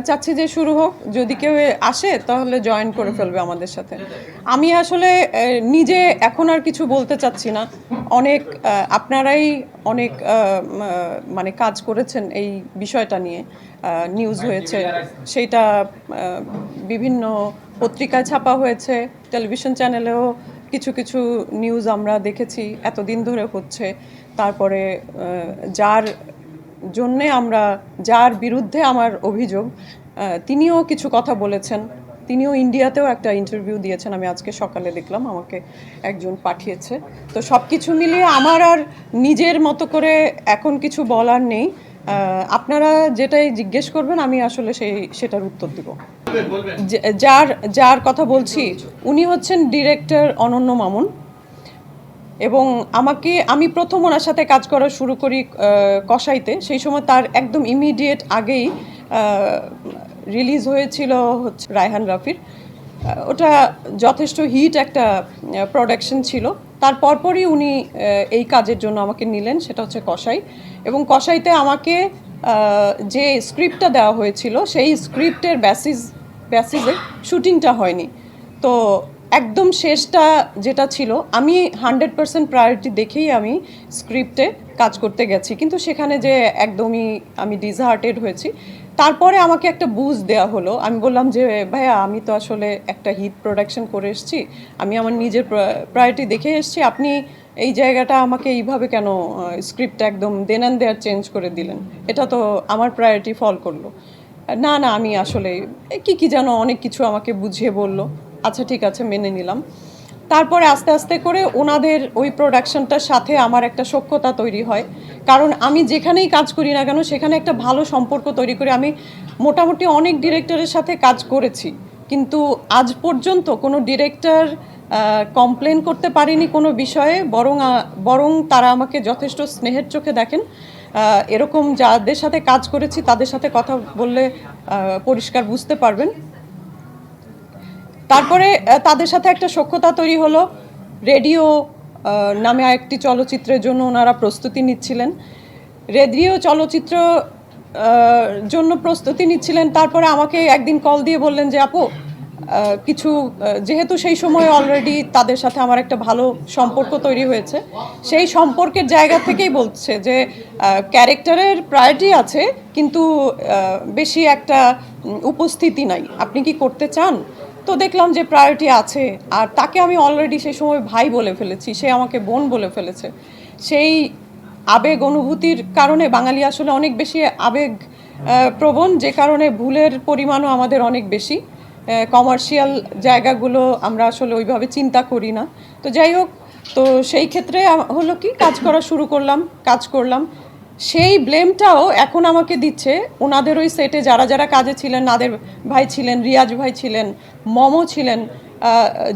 চাচ্ছি যে শুরু হোক, যদি কেউ আসে তাহলে জয়েন করে ফেলবে আমাদের সাথে। আমি আসলে নিজে এখন আর কিছু বলতে চাচ্ছি না। অনেক আপনারাই অনেক মানে কাজ করেছেন এই বিষয়টা নিয়ে, নিউজ হয়েছে, সেইটা বিভিন্ন পত্রিকায় ছাপা হয়েছে, টেলিভিশন চ্যানেলেও কিছু কিছু নিউজ আমরা দেখেছি এতদিন ধরে হচ্ছে। তারপরে যার জন্যে আমরা, যার বিরুদ্ধে আমার অভিযোগ, তিনিও কিছু কথা বলেছেন। তিনিও ইন্ডিয়াতেও একটা ইন্টারভিউ দিয়েছেন, আমি আজকে সকালে দেখলাম, আমাকে একজন পাঠিয়েছে। তো সব কিছু মিলিয়ে আমার আর নিজের মতো করে এখন কিছু বলার নেই। আপনারা যেটাই জিজ্ঞেস করবেন আমি আসলে সেটার উত্তর দিব। যার যার কথা বলছি উনি হচ্ছেন ডিরেক্টর অনন্য মামুন, এবং আমি প্রথম ওনার সাথে কাজ করা শুরু করি কসাইতে। সেই সময় তার একদম ইমিডিয়েট আগেই রিলিজ হয়েছিল হচ্ছে রায়হান রাফির। ওটা যথেষ্ট হিট একটা প্রোডাকশন ছিল। তার পরপরই উনি এই কাজের জন্য আমাকে নিলেন, সেটা হচ্ছে কসাই। এবং কসাইতে আমাকে যে স্ক্রিপ্টটা দেওয়া হয়েছিল সেই স্ক্রিপ্টের বেসিসে শুটিংটা হয়নি। তো একদম শেষটা যেটা ছিল, আমি 100% প্রায়োরিটি দেখেই আমি স্ক্রিপ্টে কাজ করতে গেছি, কিন্তু সেখানে যে একদমই আমি ডিসহার্টেড হয়েছি। তারপরে আমাকে একটা বুঝ দেওয়া হলো। আমি বললাম যে ভাইয়া, আমি তো আসলে একটা হিট প্রোডাকশন করে এসেছি, আমি আমার নিজের প্রায়োরিটি দেখে এসেছি, আপনি এই জায়গাটা আমাকে এইভাবে কেন স্ক্রিপ্টটা একদম দেন অ্যান্ড দেয়ার চেঞ্জ করে দিলেন? এটা তো আমার প্রায়োরিটি ফল করলো না। না, আমি আসলে কি যেন অনেক কিছু আমাকে বুঝিয়ে বলল। আচ্ছা ঠিক আছে, মেনে নিলাম। তারপরে আস্তে আস্তে করে ওনাদের ওই প্রোডাকশনটার সাথে আমার একটা সখ্যতা তৈরি হয়। কারণ আমি যেখানেই কাজ করি না কেন সেখানে একটা ভালো সম্পর্ক তৈরি করে। আমি মোটামুটি অনেক ডিরেক্টরের সাথে কাজ করেছি, কিন্তু আজ পর্যন্ত কোনো ডিরেক্টর কমপ্লেন করতে পারিনি কোনো বিষয়ে, বরং তারা আমাকে যথেষ্ট স্নেহের চোখে দেখেন। এরকম যাদের সাথে কাজ করেছি তাদের সাথে কথা বললে পরিষ্কার বুঝতে পারবেন। তারপরে তাদের সাথে একটা সখ্যতা তৈরি হলো। রেডিও নামে একটি চলচ্চিত্রের জন্য ওনারা প্রস্তুতি নিচ্ছিলেন। রেডিও চলচ্চিত্র জন্য প্রস্তুতি নিচ্ছিলেন। তারপরে আমাকে একদিন কল দিয়ে বললেন যে আপু, কিছু যেহেতু সেই সময় অলরেডি তাদের সাথে আমার একটা ভালো সম্পর্ক তৈরি হয়েছে, সেই সম্পর্কের জায়গা থেকেই বলছে যে ক্যারেক্টারের প্রায়োরিটি আছে, কিন্তু বেশি একটা উপস্থিতি নাই, আপনি কি করতে চান? তো দেখলাম যে প্রায়োরিটি আছে, আর তাকে আমি অলরেডি সেই সময় ভাই বলে ফেলেছি, সে আমাকে বোন বলে ফেলেছে। সেই আবেগ অনুভূতির কারণে, বাঙালি আসলে অনেক বেশি আবেগ প্রবণ, যে কারণে ভুলের পরিমাণও আমাদের অনেক বেশি। কমার্শিয়াল জায়গাগুলো আমরা আসলে ওইভাবে চিন্তা করি না। তো যাই হোক, তো সেই ক্ষেত্রে হলো কি, কাজ করলাম। সেই ব্লেমটাও এখন আমাকে দিচ্ছে ওনাদের ওই সেটে যারা যারা কাজে ছিলেন। নাদের ভাই ছিলেন, রিয়াজ ভাই ছিলেন, মমো ছিলেন,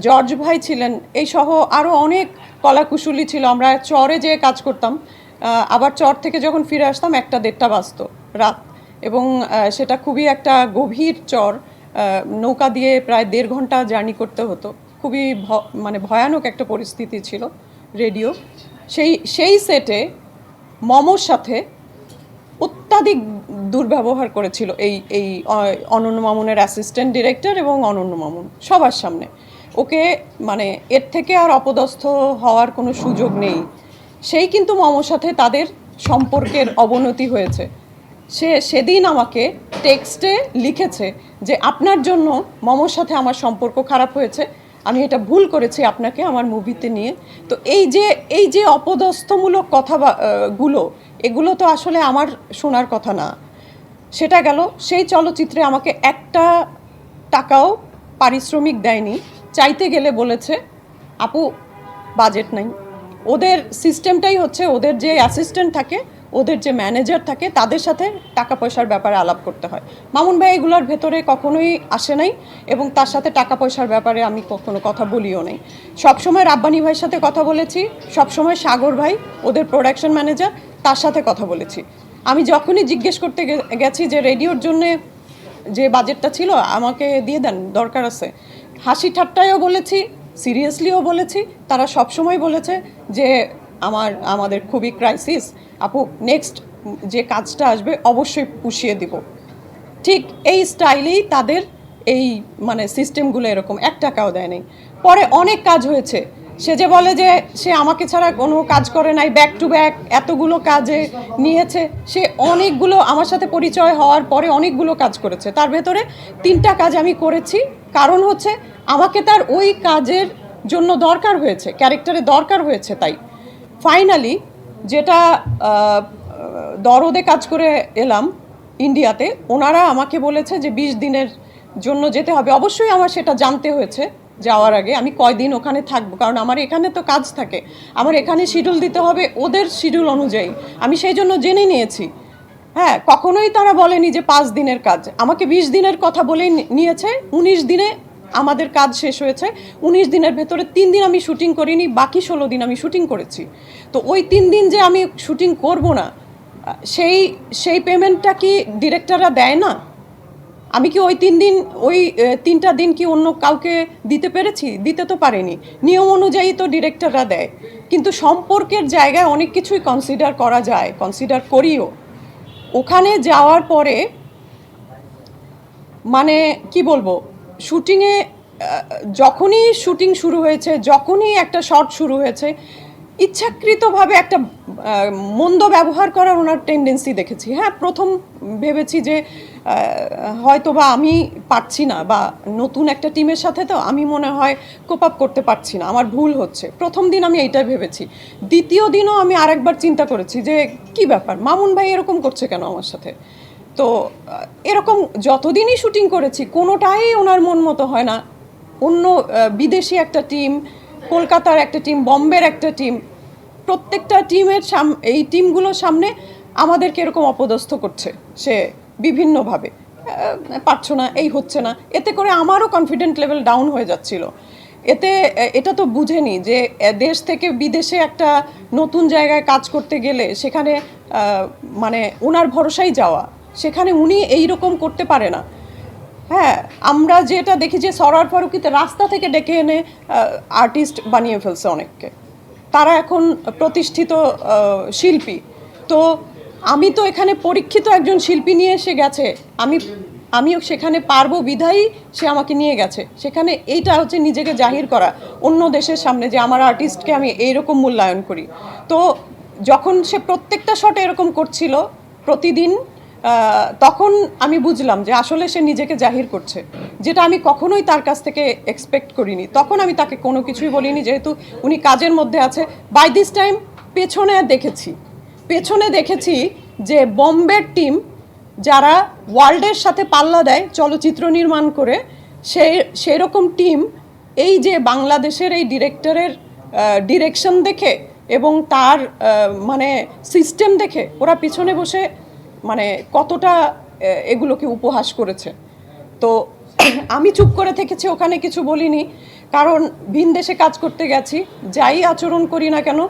জর্জ ভাই ছিলেন, এই সহ আরও অনেক কলাকুশলী ছিল। আমরা চরে যেয়ে কাজ করতাম, আবার চর থেকে যখন ফিরে আসতাম 1টা-1:30 বাজতো রাত, এবং সেটা খুবই একটা গভীর চর। নৌকা দিয়ে প্রায় 1.5 ঘন্টা জার্নি করতে হতো। খুবই মানে ভয়ানক একটা পরিস্থিতি ছিল রেডিও। সেই সেটে মমোর সাথে অত্যাধিক দুর্ব্যবহার করেছিল এই অনন্য মামুনের অ্যাসিস্ট্যান্ট ডিরেক্টর এবং অনন্য মামুন সবার সামনে। ওকে মানে এর থেকে আর অপদস্থ হওয়ার কোনো সুযোগ নেই। সেই কিন্তু মমোর সাথে তাদের সম্পর্কের অবনতি হয়েছে। সেদিন আমাকে টেক্সটে লিখেছে যে আপনার জন্য মমোর সাথে আমার সম্পর্ক খারাপ হয়েছে, আমি এটা ভুল করেছি আপনাকে আমার মুভিতে নিয়ে। তো এই যে অপদস্থমূলক গুলো, এগুলো তো আসলে আমার শোনার কথা না। সেটা গেল। সেই চলচ্চিত্রে আমাকে 1 টাকাও পারিশ্রমিক দেয়নি। চাইতে গেলে বলেছে আপু বাজেট নাই। ওদের সিস্টেমটাই হচ্ছে, ওদের যে অ্যাসিস্ট্যান্ট থাকে, ওদের যে ম্যানেজার থাকে, তাদের সাথে টাকা পয়সার ব্যাপারে আলাপ করতে হয়। মামুন ভাই এগুলোর ভেতরে কখনোই আসে নাই, এবং তার সাথে টাকা পয়সার ব্যাপারে আমি কখনো কথা বলিও নাই। সবসময় রাব্বানি ভাইয়ের সাথে কথা বলেছি, সবসময় সাগর ভাই ওদের প্রোডাকশন ম্যানেজার, তার সাথে কথা বলেছি। আমি যখনই জিজ্ঞেস করতে গেছি যে রেডিওর জন্যে যে বাজেটটা ছিল আমাকে দিয়ে দেন, দরকার আছে, হাসি ঠাট্টায়ও বলেছি, সিরিয়াসলিও বলেছি, তারা সবসময় বলেছে যে আমাদের খুবই ক্রাইসিস আপু, নেক্সট যে কাজটা আসবে অবশ্যই পুষিয়ে দিব। ঠিক এই স্টাইলেই তাদের এই মানে সিস্টেমগুলো এরকম, 1 টাকাও দেয় নাই। পরে অনেক কাজ হয়েছে, সে যে বলে যে সে আমাকে ছাড়া কোনো কাজ করে নাই, ব্যাক টু ব্যাক এতগুলো কাজে নিয়েছে, সে অনেকগুলো আমার সাথে পরিচয় হওয়ার পরে অনেকগুলো কাজ করেছে, তার ভেতরে 3টা কাজ আমি করেছি। কারণ হচ্ছে আমাকে তার ওই কাজের জন্য দরকার হয়েছে, ক্যারেক্টারে দরকার হয়েছে। তাই ফাইনালি যেটা দরদে কাজ করে এলাম ইন্ডিয়াতে, ওনারা আমাকে বলেছে যে 20 দিনের জন্য যেতে হবে। অবশ্যই আমার সেটা জানতে হয়েছে যাওয়ার আগে আমি কয়দিন ওখানে থাকবো, কারণ আমার এখানে তো কাজ থাকে, আমার এখানে শিডিউল দিতে হবে ওদের শিডিউল অনুযায়ী, আমি সেই জন্য জেনে নিয়েছি। হ্যাঁ, কখনোই তারা বলেনি যে 5 দিনের কাজ, আমাকে 20 দিনের কথা বলেই নিয়েছে। 19 দিনে আমাদের কাজ শেষ হয়েছে। 19 দিনের ভেতরে 3 দিন আমি শুটিং করিনি, বাকি 16 দিন আমি শুটিং করেছি। তো ওই 3 দিন যে আমি শুটিং করব না, সেই সেই পেমেন্টটা কি ডিরেক্টররা দেয় না? আমি কি ওই 3 দিন, ওই 3টা দিন কি অন্য কাউকে দিতে পেরেছি? দিতে তো পারিনি। নিয়ম অনুযায়ী তো ডিরেক্টররা দেয়, কিন্তু সম্পর্কের জায়গায় অনেক কিছুই কনসিডার করা যায়, কনসিডার করিও। ওখানে যাওয়ার পরে মানে কি বলবো, শুটিংয়ে যখনই শুটিং শুরু হয়েছে, যখনই একটা শট শুরু হয়েছে, ইচ্ছাকৃতভাবে একটা মন্দ ব্যবহার করার ওনার টেন্ডেন্সি দেখেছি। হ্যাঁ, প্রথম ভেবেছি যে হয়তো বা আমি পারছি না, বা নতুন একটা টিমের সাথে তো আমি মনে হয় কোপ আপ করতে পারছি না, আমার ভুল হচ্ছে। প্রথম দিন আমি এইটাই ভেবেছি। দ্বিতীয় দিনও আমি আরেকবার চিন্তা করেছি যে কি ব্যাপার, মামুন ভাই এরকম করছে কেন আমার সাথে। তো এরকম যতদিনই শুটিং করেছি কোনোটাই ওনার মন মতো হয় না। অন্য বিদেশি একটা টিম, কলকাতার একটা টিম, বম্বের একটা টিম, প্রত্যেকটা টিমের এই টিমগুলোর সামনে আমাদেরকে এরকম অপদস্থ করছে সে বিভিন্নভাবে। পারছো না, এই হচ্ছে না, এতে করে আমারও কনফিডেন্ট লেভেল ডাউন হয়ে যাচ্ছিল। এতে এটা তো বুঝেনি যে দেশ থেকে বিদেশে একটা নতুন জায়গায় কাজ করতে গেলে সেখানে মানে ওনার ভরসায় যাওয়া, সেখানে উনি এই রকম করতে পারে না। হ্যাঁ, আমরা যেটা দেখি যে সরার ফারুকিতে রাস্তা থেকে ডেকে এনে আর্টিস্ট বানিয়ে ফেলছে অনেককে, তারা এখন প্রতিষ্ঠিত শিল্পী। তো আমি তো এখানে পরীক্ষিত একজন শিল্পী নিয়ে এসে গেছে, আমিও সেখানে পারবো বিধায়ী সে আমাকে নিয়ে গেছে সেখানে। এইটা হচ্ছে নিজেকে জাহির করা অন্য দেশের সামনে যে আমার আর্টিস্টকে আমি এইরকম মূল্যায়ন করি। তো যখন সে প্রত্যেকটা শটে এরকম করছিল প্রতিদিন, তখন আমি বুঝলাম যে আসলে সে নিজেকে জাহির করছে, যেটা আমি কখনোই তার কাছ থেকে এক্সপেক্ট করিনি। তখন আমি তাকে কোনো কিছুই বলিনি, যেহেতু উনি কাজের মধ্যে আছে। বাই দিস টাইম পেছনে দেখেছি যে বম্বের টিম যারা ওয়ার্ল্ডের সাথে পাল্লা দেয় চলচ্চিত্র নির্মাণ করে, সেই রকম টিম এই যে বাংলাদেশের এই ডিরেক্টরের ডিরেকশন দেখে এবং তার মানে সিস্টেম দেখে ওরা পিছনে বসে মানে কতটা এগুলোকে উপহাস করেছে। তো আমি চুপ করে থেকেছি, ওখানে কিছু বলিনি, কারণ ভিন দেশে কাজ করতে গেছি, যাই আচরণ করি না কেন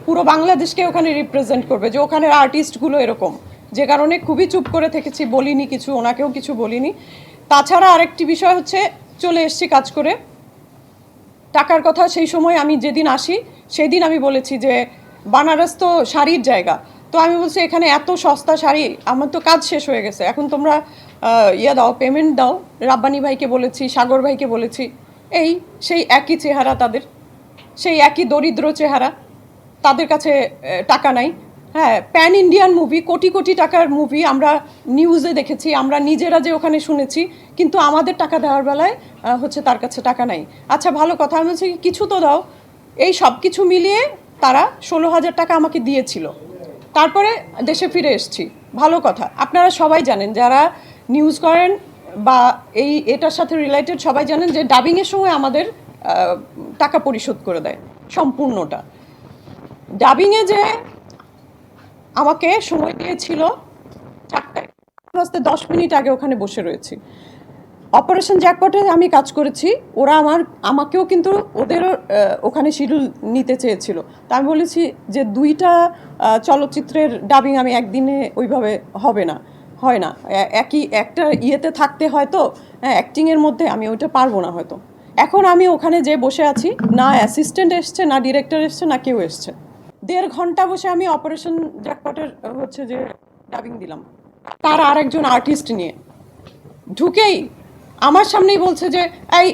পুরো বাংলাদেশকে ওখানে রিপ্রেজেন্ট করবে যে ওখানের আর্টিস্টগুলো এরকম, যে কারণে খুবই চুপ করে থেকেছি, বলিনি কিছু, ওনাকেও কিছু বলিনি। তাছাড়া আরেকটি বিষয় হচ্ছে, চলে এসছি কাজ করে, টাকার কথা সেই সময় আমি যেদিন আসি সেই দিন আমি বলেছি যে বানারস তো শাড়ির জায়গা, তো আমি বলছি এখানে এত সস্তা শাড়ি, আমার তো কাজ শেষ হয়ে গেছে, এখন তোমরা দাও, পেমেন্ট দাও। রাব্বানি ভাইকে বলেছি, সাগর ভাইকে বলেছি, সেই একই চেহারা তাদের, সেই একই দরিদ্র চেহারা, তাদের কাছে টাকা নাই। হ্যাঁ, pan Indian movie, crore crore টাকার মুভি আমরা নিউজে দেখেছি, আমরা নিজেরা যে ওখানে শুনেছি, কিন্তু আমাদের টাকা দেওয়ার বেলায় হচ্ছে তার কাছে টাকা নাই। আচ্ছা ভালো কথা, আমি বলছি কিছু তো দাও। এই সব কিছু মিলিয়ে তারা 16,000 টাকা আমাকে দিয়েছিল। তারপরে দেশে ফিরে এসেছি, ভালো কথা। আপনারা সবাই জানেন, যারা নিউজ করেন বা এটার সাথে রিলেটেড, সবাই জানেন যে ডাবিংয়ের সময় আমাদের টাকা পরিশোধ করে দেয় সম্পূর্ণটা। ডাবিংয়ে যে আমাকে সময় দিয়েছিল 4টায়, রাস্তায় 10 মিনিট আগে ওখানে বসে রয়েছি। অপারেশন জ্যাকপটে আমি কাজ করেছি, ওরা আমাকেও কিন্তু ওদেরও ওখানে শিডিউল নিতে চেয়েছিল। তা আমি বলেছি যে 2টা চলচ্চিত্রের ডাবিং আমি একদিনে ওইভাবে হয় না, একই একটা ইয়েতে থাকতে হয়তো, অ্যাক্টিংয়ের মধ্যে আমি ওইটা পারবো না হয়তো। এখন আমি ওখানে যে বসে আছি, না অ্যাসিস্ট্যান্ট এসছে, না ডিরেক্টর এসছে, না কেউ এসছে। 1.5 ঘন্টা বসে আমি অপারেশন জ্যাকপটের হচ্ছে যে ডাবিং দিলাম, তার আরেকজন আর্টিস্ট নিয়ে। ঢুকেই আমার সামনেই বলছে যে এই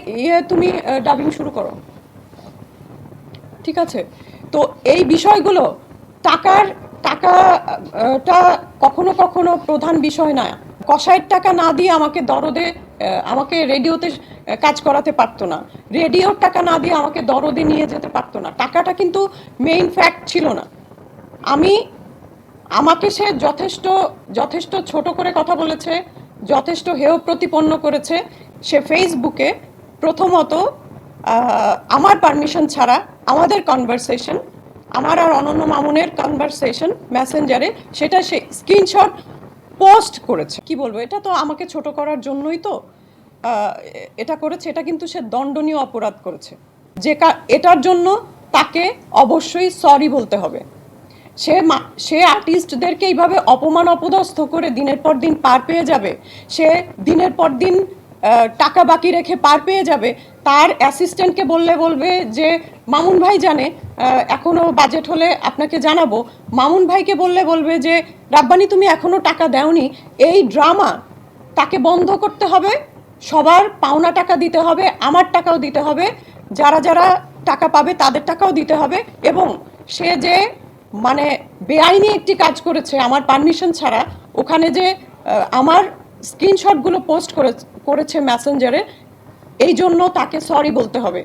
তুমি ডাবিং শুরু করো। ঠিক আছে, তো এই বিষয়গুলো টাকাটা কখনো কখনো প্রধান বিষয় না। কসাইয়ের টাকা না দিয়ে আমাকে দরদে আমাকে রেডিওতে কাজ করাতে পারতো না, রেডিওর টাকা না দিয়ে আমাকে দরদে নিয়ে যেতে পারতো না। টাকাটা কিন্তু মেইন ফ্যাক্ট ছিল না। আমাকে সে যথেষ্ট যথেষ্ট ছোট করে কথা বলেছে, যথেষ্ট হেয় প্রতিপন্ন করেছে। সে ফেসবুকে প্রথমত আমার পারমিশন ছাড়া আমাদের কনভারসেশন, আমার আর অনন্য মামুনের কনভারসেশন মেসেঞ্জারে, সেটা সে স্ক্রিনশট পোস্ট করেছে। কি বলবো, এটা তো আমাকে ছোট করার জন্যই তো এটা করেছে। এটা কিন্তু সে দণ্ডনীয় অপরাধ করেছে, এটার জন্য তাকে অবশ্যই সরি বলতে হবে। সে আর্টিস্টদেরকে এইভাবে অপমান অপদস্থ করে দিনের পর দিন পার পেয়ে যাবে, সে দিনের পর দিন টাকা বাকি রেখে পার পেয়ে যাবে। তার অ্যাসিস্ট্যান্টকে বলবে যে মামুন ভাই জানে এখনও বাজেট হলে আপনাকে জানাবো। মামুন ভাইকে বলবে যে রাব্বানি তুমি এখনও টাকা দেওনি। এই ড্রামা তাকে বন্ধ করতে হবে, সবার পাওনা টাকা দিতে হবে, আমার টাকাও দিতে হবে, যারা যারা টাকা পাবে তাদের টাকাও দিতে হবে। এবং সে যে মানে বেআইনি একটি কাজ করেছে আমার পারমিশন ছাড়া, ওখানে যে আমার স্ক্রিনশটগুলো পোস্ট করেছে মেসেঞ্জারে, এই জন্য তাকে সরি বলতে হবে।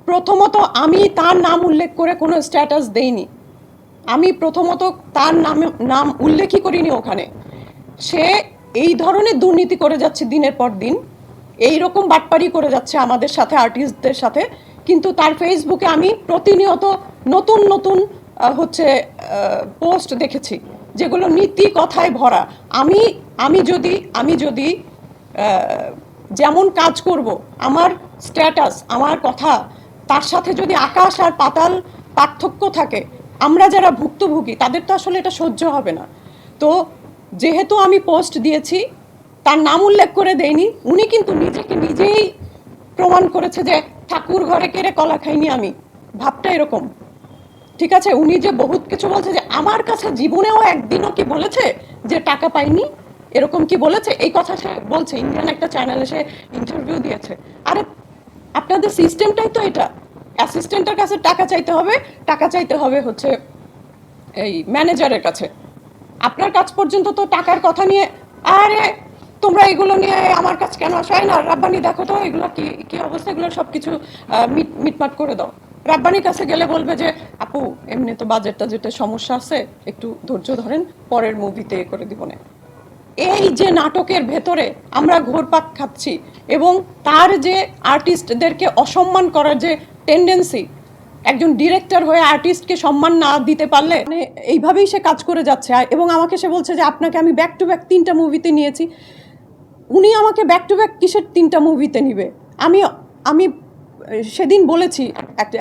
প্রথমত আমি তার নাম উল্লেখ করে কোনো স্ট্যাটাস দেইনি, আমি প্রথমত তার নাম উল্লেখই করিনি ওখানে। সে এই ধরনের দুর্নীতি করে যাচ্ছে দিনের পর দিন, এই রকম বাটপারি করে যাচ্ছে আমাদের সাথে, আর্টিস্টদের সাথে। কিন্তু তার ফেসবুকে আমি প্রতিনিয়ত নতুন নতুন পোস্ট দেখেছি যেগুলো নীতি কথায় ভরা। আমি যদি যেমন কাজ করব, আমার স্ট্যাটাস, আমার কথা, তার সাথে যদি আকাশ আর পাতাল পার্থক্য থাকে, আমরা যারা ভুক্তভোগী তাদের তো আসলে এটা সহ্য হবে না। তো যেহেতু আমি পোস্ট দিয়েছি, তার নাম উল্লেখ করে দেয়নি, উনি কিন্তু নিজেকে নিজেই প্রমাণ করেছে যে ঠাকুর ঘরে কেড়ে কলা খাইনি আমি, ভাবটা এরকম। ঠিক আছে, উনি যে বহুত কিছু বলছে, যে আমার কাছে জীবনেও একদিনও কি বলেছে যে টাকা পাইনি, এরকম কি বলেছে? এই কথা সে বলছে, ইন্ডিয়ান একটা চ্যানেলে সে ইন্টারভিউ দিয়েছে। আরে আপনাদের সিস্টেমটাই তো এটা, অ্যাসিস্ট্যান্টের কাছে টাকা চাইতে হবে এই ম্যানেজারের কাছে। আপনার কাছ পর্যন্ত তো টাকার কথা নিয়ে, আরে তোমরা এগুলো নিয়ে আমার কাছে কেন আসায় না, রাব্বানি দেখো তো এগুলো কি অবস্থা, এগুলো সব কিছু মিটমাট করে দাও। রাব্বানির কাছে গেলে বলবে যে আপু এমনি তো বাজেটটা সমস্যা আছে, একটু ধৈর্য ধরেন, পরের মুভিতে করে দিব না। এই যে নাটকের ভেতরে আমরা ঘোরপাক খাচ্ছি, এবং তার যে আর্টিস্টদেরকে অসম্মান করার যে টেন্ডেন্সি, একজন ডিরেক্টর হয়ে আর্টিস্টকে সম্মান না দিতে পারলে মানে এইভাবেই সে কাজ করে যাচ্ছে। এবং আমাকে সে বলছে যে আপনাকে আমি ব্যাক টু ব্যাক 3টা মুভিতে নিয়েছি। উনি আমাকে ব্যাক টু ব্যাক কিসের 3টা মুভিতে নিবে? আমি সেদিন বলেছি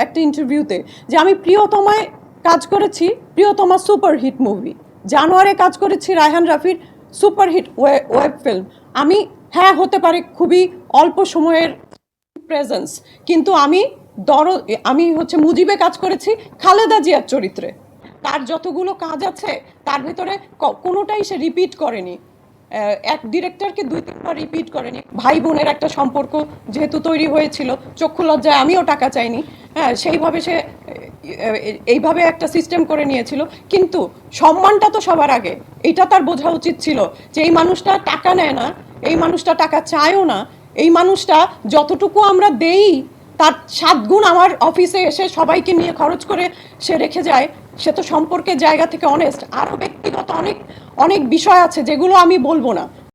একটা ইন্টারভিউতে যে আমি প্রিয়তমায় কাজ করেছি, প্রিয়তমা সুপারহিট মুভি। জানুয়ারে কাজ করেছি রায়হান রাফির সুপারহিট ওয়েব ফিল্ম। হ্যাঁ হতে পারে খুবই অল্প সময়ের প্রেজেন্স, কিন্তু আমি মুজিবে কাজ করেছি খালেদা জিয়ার চরিত্রে। তার যতগুলো কাজ আছে তার ভিতরে কোনোটাই সে রিপিট করেনি, এক ডিরেক্টরকে 2-3বার রিপিট করেনি। ভাই বোনের একটা সম্পর্ক যেহেতু তৈরি হয়েছিল, চক্ষু লজ্জায় আমিও টাকা চাইনি, হ্যাঁ সেইভাবে সে এইভাবে একটা সিস্টেম করে নিয়েছিল। কিন্তু সম্মানটা তো সবার আগে, এটা তার বোঝা উচিত ছিল যে এই মানুষটা টাকা নেয় না, এই মানুষটা টাকা চায়ও না, এই মানুষটা যতটুকু আমরা দেই তার 7 গুণ আমার অফিসে এসে সবাইকে নিয়ে খরচ করে সে রেখে যায়। সে তো সম্পর্কের জায়গা থেকে অনেস্ট। আরও ব্যক্তিগত অনেক অনেক বিষয় আছে যেগুলো আমি বলবো না।